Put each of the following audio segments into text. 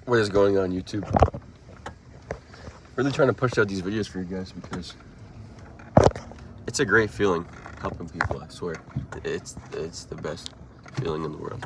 What is going on, YouTube? Really trying to push out these videos for you guys because it's a great feeling helping people. I swear, it's the best feeling in the world.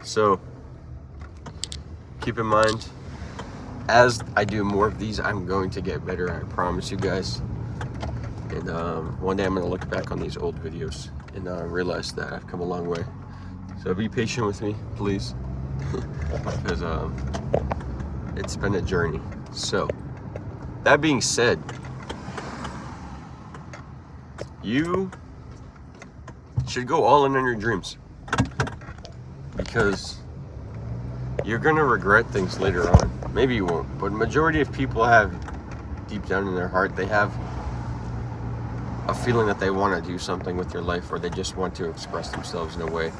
So keep in mind, as I do more of these, I'm going to get better. I promise you guys. And one day I'm going to look back on these old videos and realize that I've come a long way. So be patient with me, please, because it's been a journey. So that being said, you should go all in on your dreams, because you're going to regret things later on. Maybe you won't, but majority of people have, deep down in their heart, they have a feeling that they want to do something with their life, or they just want to express themselves in a way.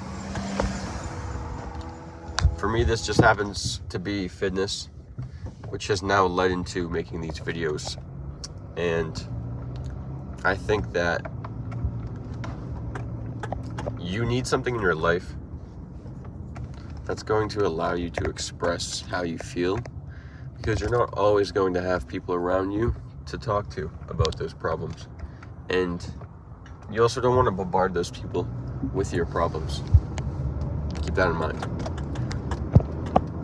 For me, this just happens to be fitness, which has now led into making these videos. And I think that you need something in your life that's going to allow you to express how you feel, because you're not always going to have people around you to talk to about those problems. And you also don't want to bombard those people with your problems. Keep that in mind.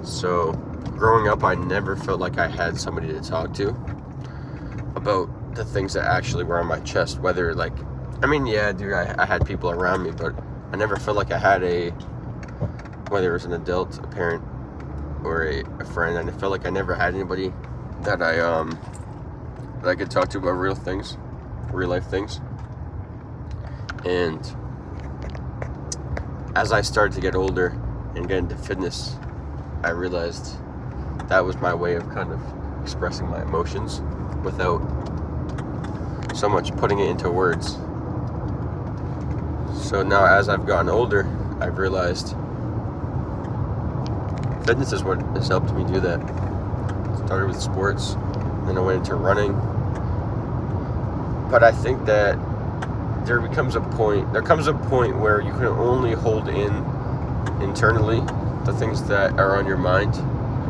So, growing up, I never felt like I had somebody to talk to about the things that actually were on my chest. Whether, like, I had people around me, but I never felt like I had whether it was an adult, a parent, or a friend. And I felt like I never had anybody that I could talk to about real things, real life things. And as I started to get older and get into fitness, I realized that was my way of kind of expressing my emotions without so much putting it into words. So now, as I've gotten older, I've realized fitness is what has helped me do that. Started with sports, then I went into running. But I think that there comes a point where you can only hold in internally the things that are on your mind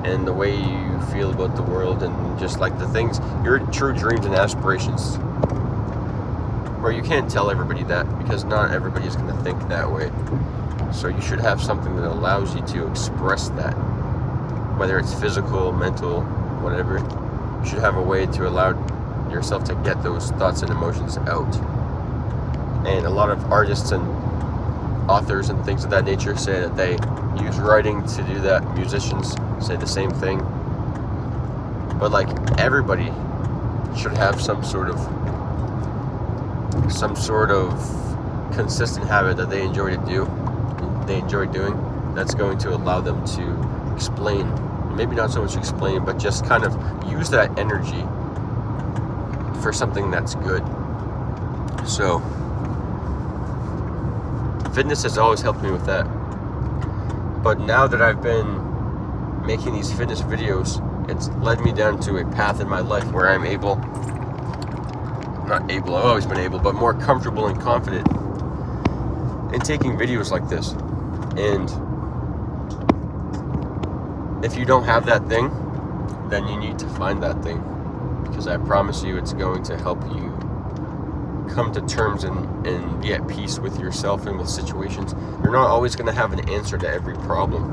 and the way you feel about the world, and just like the things, your true dreams and aspirations, where you can't tell everybody that, because not everybody is going to think that way. So you should have something that allows you to express that, whether it's physical, mental, whatever. You should have a way to allow yourself to get those thoughts and emotions out. And a lot of artists and authors and things of that nature say that they use writing to do that. Musicians say the same thing. But like, everybody should have some sort of consistent habit that they enjoy doing, that's going to allow them to explain, maybe not so much explain, but just kind of use that energy for something that's good. So fitness has always helped me with that. But now that I've been making these fitness videos, it's led me down to a path in my life where I'm I've always been able, but more comfortable and confident in taking videos like this. And if you don't have that thing, then you need to find that thing, because I promise you it's going to help you come to terms and be at peace with yourself and with situations. You're not always going to have an answer to every problem.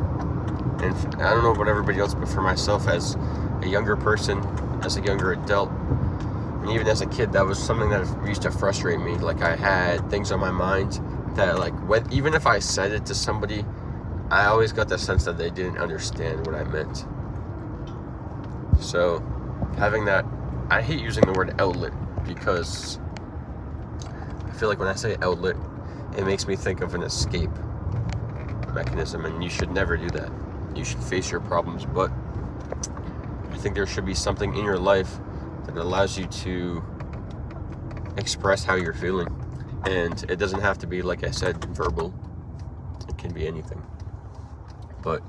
And I don't know about everybody else, but for myself, as a younger person, as a younger adult, and even as a kid, that was something that used to frustrate me. Like, I had things on my mind that, like, even if I said it to somebody, I always got the sense that they didn't understand what I meant. So having that, I hate using the word outlet, because I feel like when I say outlet, it makes me think of an escape mechanism, and you should never do that. You should face your problems, but I think there should be something in your life that allows you to express how you're feeling. And it doesn't have to be, like I said, verbal. It can be anything. But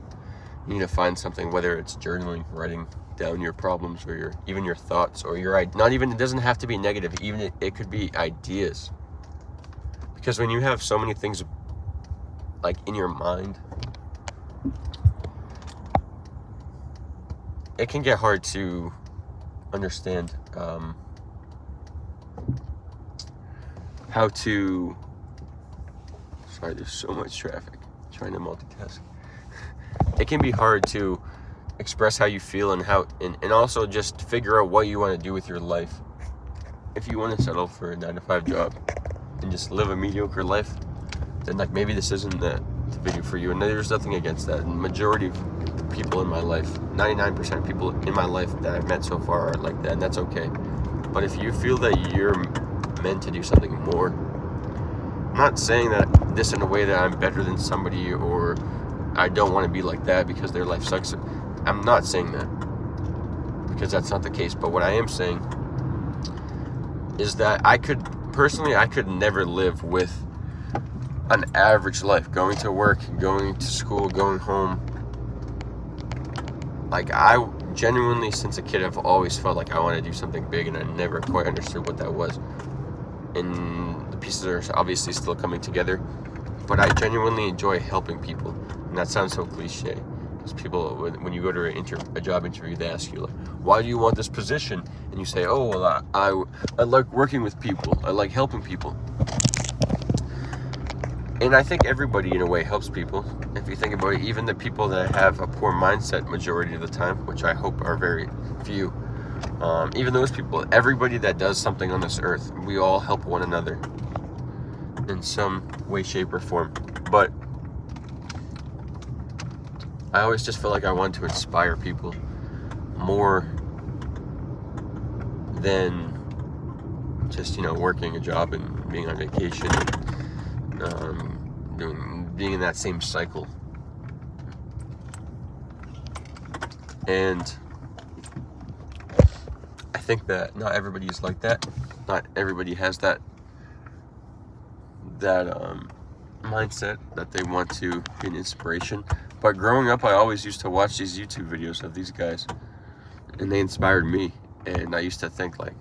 you need to find something, whether it's journaling, writing down your problems, or even your thoughts, or it doesn't have to be negative, even it could be ideas. Because when you have so many things like in your mind, it can get hard to understand how to. Sorry, there's so much traffic. I'm trying to multitask. It can be hard to express how you feel and also just figure out what you want to do with your life. If you want to settle for a 9-to-5 job and just live a mediocre life, then like maybe this isn't the video for you. And there's nothing against that. And the majority of people in my life, 99% of people in my life that I've met so far are like that, and that's okay. But if you feel that you're meant to do something more, I'm not saying that this in a way that I'm better than somebody or I don't want to be like that because their life sucks. I'm not saying that, because that's not the case. But what I am saying is that I could never live with an average life, going to work, going to school, going home. Like, I genuinely, since a kid, I've always felt like I want to do something big, and I never quite understood what that was. And the pieces are obviously still coming together, but I genuinely enjoy helping people. And that sounds so cliche, because people, when you go to a job interview, they ask you, like, why do you want this position? And you say, oh, well, I like working with people. I like helping people. And I think everybody, in a way, helps people. If you think about it, even the people that have a poor mindset majority of the time, which I hope are very few, even those people, everybody that does something on this earth, we all help one another in some way, shape, or form. But I always just feel like I want to inspire people more than just, working a job and being on vacation, being in that same cycle. And I think that not everybody is like that. Not everybody has that mindset that they want to be an inspiration. But growing up, I always used to watch these YouTube videos of these guys, and they inspired me. And I used to think, like,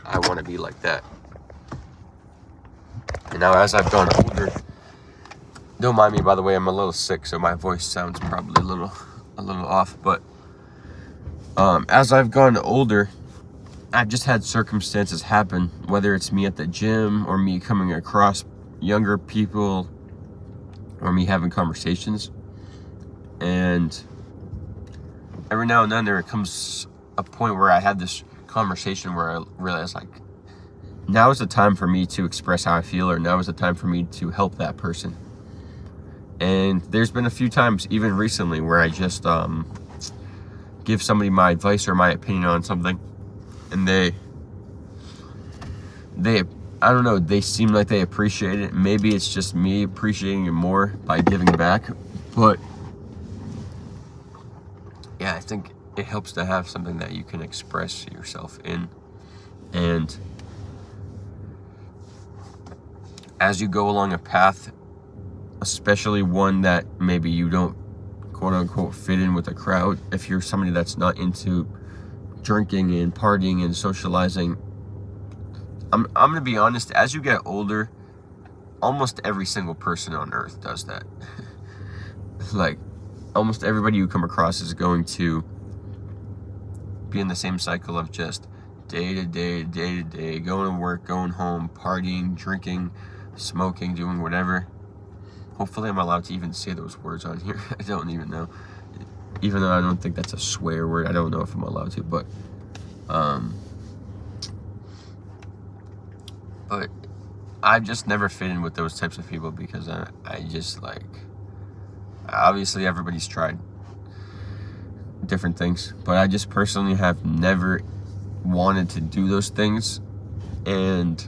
I want to be like that. And now, as I've gone older, don't mind me, by the way, I'm a little sick, so my voice sounds probably a little off. But as I've gone older, I've just had circumstances happen, whether it's me at the gym or me coming across younger people or me having conversations. And every now and then there comes a point where I had this conversation where I realized, like, now is the time for me to express how I feel, or now is the time for me to help that person. And there's been a few times, even recently, where I just give somebody my advice or my opinion on something, and they I don't know, they seem like they appreciate it. Maybe it's just me appreciating it more by giving back, but yeah, I think it helps to have something that you can express yourself in. And as you go along a path, especially one that maybe you don't quote unquote fit in with the crowd, if you're somebody that's not into drinking and partying and socializing, I'm gonna be honest, as you get older, almost every single person on earth does that. Like, almost everybody you come across is going to be in the same cycle of just day to day, going to work, going home, partying, drinking, smoking, doing whatever. Hopefully I'm allowed to even say those words on here. I don't even know. Even though I don't think that's a swear word, I don't know if I'm allowed to, but I've just never fit in with those types of people, because I just, like, obviously everybody's tried different things, but I just personally have never wanted to do those things. And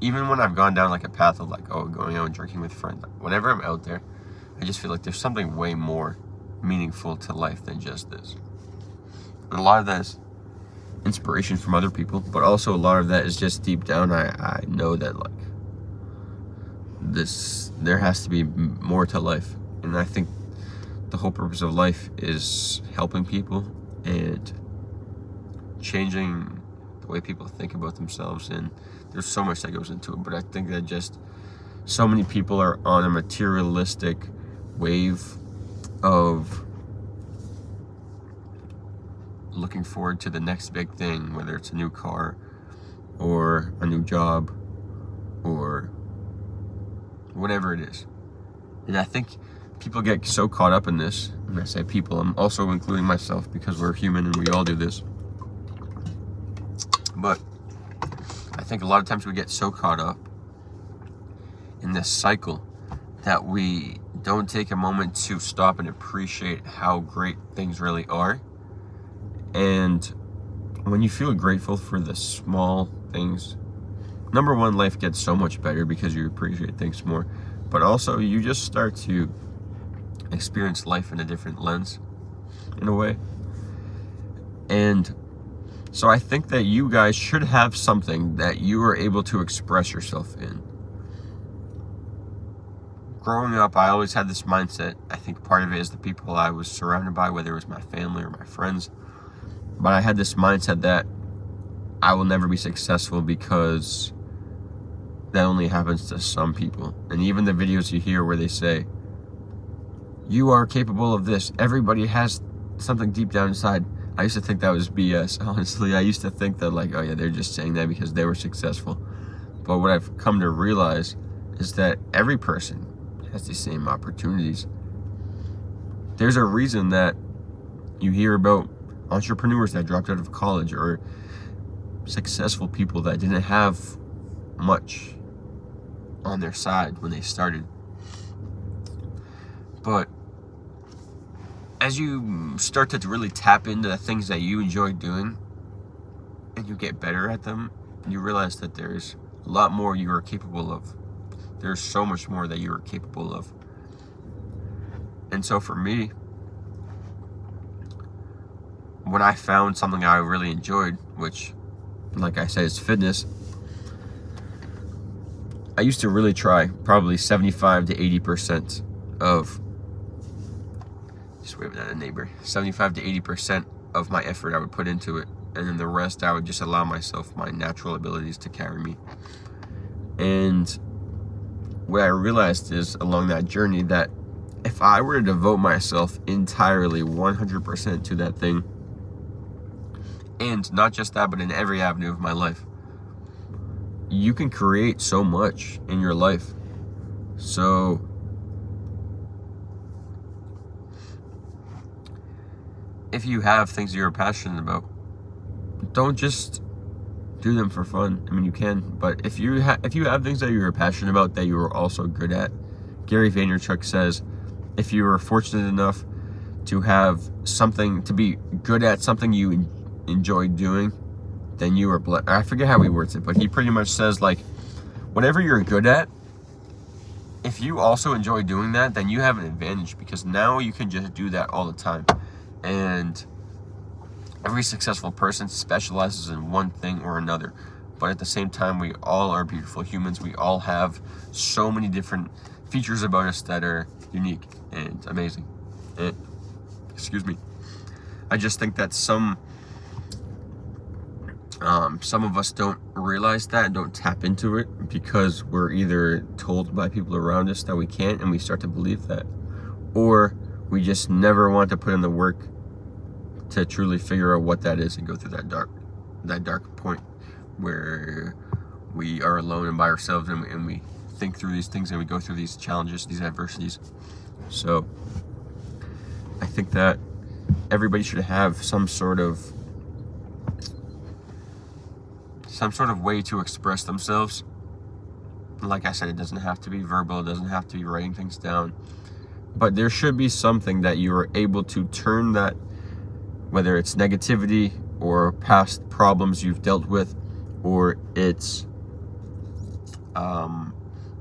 even when I've gone down like a path of, like, going out and drinking with friends, whenever I'm out there, I just feel like there's something way more meaningful to life than just this. And a lot of that is inspiration from other people, but also a lot of that is just deep down, I know that, like, there has to be more to life. And I think the whole purpose of life is helping people and changing the way people think about themselves. And there's so much that goes into it, but I think that just so many people are on a materialistic wave of looking forward to the next big thing, whether it's a new car or a new job or whatever it is. And I think people get so caught up in this. When I say people, I'm also including myself, because we're human and we all do this. But I think a lot of times we get so caught up in this cycle that we don't take a moment to stop and appreciate how great things really are. And when you feel grateful for the small things, number one, life gets so much better because you appreciate things more. But also, you just start to experience life in a different lens, in a way. And so I think that you guys should have something that you are able to express yourself in. Growing up, I always had this mindset. I think part of it is the people I was surrounded by, whether it was my family or my friends. But I had this mindset that I will never be successful because that only happens to some people. And even the videos you hear where they say, you are capable of this, everybody has something deep down inside. I used to think that was BS, honestly. I used to think that, like, oh yeah, they're just saying that because they were successful. But what I've come to realize is that every person has the same opportunities. There's a reason that you hear about entrepreneurs that dropped out of college, or successful people that didn't have much on their side when they started. But as you start to really tap into the things that you enjoy doing and you get better at them, you realize that there's a lot more you are capable of. There's so much more that you are capable of. And so for me, when I found something I really enjoyed, which, like I said, is fitness, I used to really try probably 75 to 80% of, just waving at a neighbor, 75 to 80% of my effort I would put into it. And then the rest, I would just allow myself, my natural abilities to carry me. And what I realized is, along that journey, that if I were to devote myself entirely 100% to that thing, and not just that, but in every avenue of my life, you can create so much in your life. So if you have things you're passionate about, don't just do them for fun. I mean, you can, but if you have things that you're passionate about that you are also good at, Gary Vaynerchuk says, if you are fortunate enough to have something, to be good at something you enjoy doing, then you are blessed. I forget how he words it, but he pretty much says, like, whatever you're good at, if you also enjoy doing that, then you have an advantage, because now you can just do that all the time. And every successful person specializes in one thing or another. But at the same time, we all are beautiful humans. We all have so many different features about us that are unique and amazing. And, excuse me. I just think that some of us don't realize that and don't tap into it, because we're either told by people around us that we can't, and we start to believe that, or we just never want to put in the work to truly figure out what that is and go through that dark point where we are alone and by ourselves, and we think through these things and we go through these challenges, these adversities. So I think that everybody should have some sort of way to express themselves. Like I said, it doesn't have to be verbal, it doesn't have to be writing things down, but there should be something that you are able to turn that, whether it's negativity or past problems you've dealt with, or it's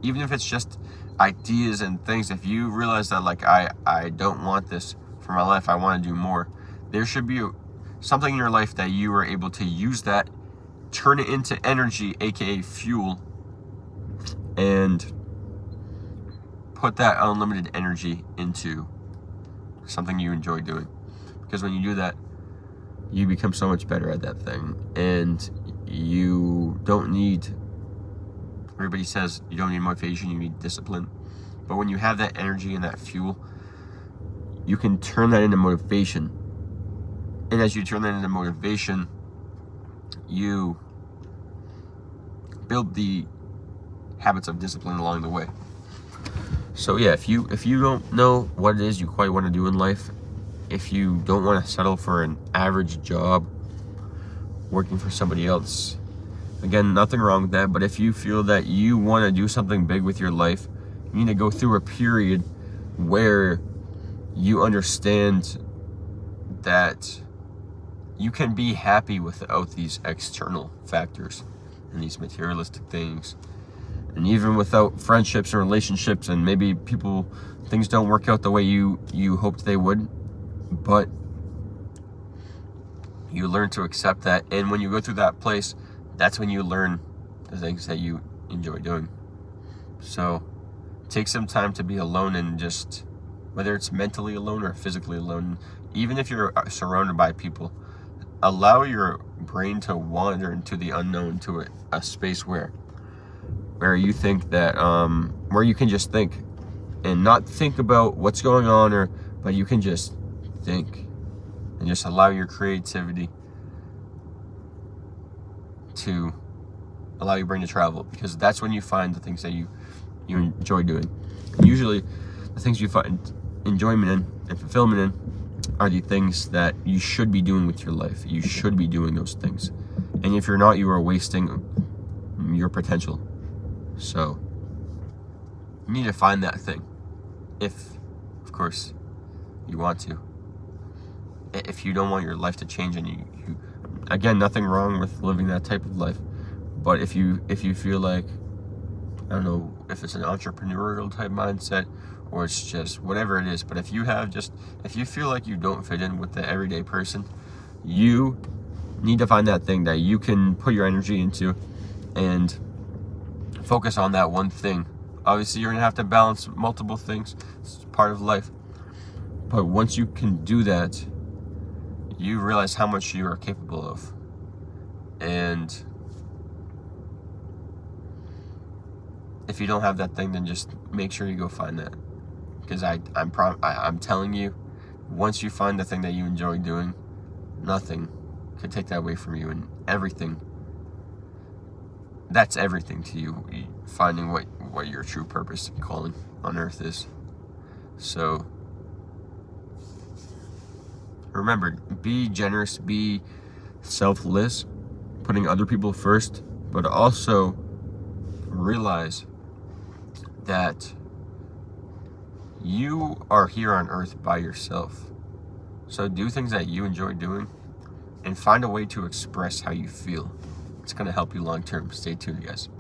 even if it's just ideas and things. If you realize that, like, I don't want this for my life, I want to do more, there should be something in your life that you are able to use that, turn it into energy, aka fuel, and put that unlimited energy into something you enjoy doing. Because when you do that, you become so much better at that thing. And you don't need, everybody says you don't need motivation, you need discipline. But when you have that energy and that fuel, you can turn that into motivation And as you turn that into motivation, you build the habits of discipline along the way. So yeah, if you don't know what it is you quite want to do in life, if you don't want to settle for an average job working for somebody else, again, nothing wrong with that, but if you feel that you want to do something big with your life, you need to go through a period where you understand that you can be happy without these external factors and these materialistic things, and even without friendships and relationships, and maybe things don't work out the way you hoped they would, but you learn to accept that. And when you go through that place, that's when you learn the things that you enjoy doing. So take some time to be alone, and just, whether it's mentally alone or physically alone, even if you're surrounded by people, allow your brain to wander into the unknown, to a space where you think that, where you can just think and not think about what's going on, but you can just think and just allow your creativity to allow your brain to travel, because that's when you find the things that you enjoy doing. And usually the things you find enjoyment in and fulfillment in are the things that you should be doing with your life. You should be doing those things, and if you're not, you are wasting your potential. So you need to find that thing, if of course you want to. If you don't want your life to change, and you again, nothing wrong with living that type of life, but if you feel like, I don't know if it's an entrepreneurial type mindset or it's just whatever it is, but if you feel like you don't fit in with the everyday person, you need to find that thing that you can put your energy into and focus on that one thing. Obviously, you're gonna have to balance multiple things. It's part of life. But once you can do that, you realize how much you are capable of. And if you don't have that thing, then just make sure you go find that. Because I'm telling you, once you find the thing that you enjoy doing, nothing could take that away from you, and everything. That's everything to you, finding what your true purpose and calling on earth is. So remember, be generous, be selfless, putting other people first, but also realize that you are here on earth by yourself. So do things that you enjoy doing and find a way to express how you feel. It's going to help you long term. Stay tuned, guys.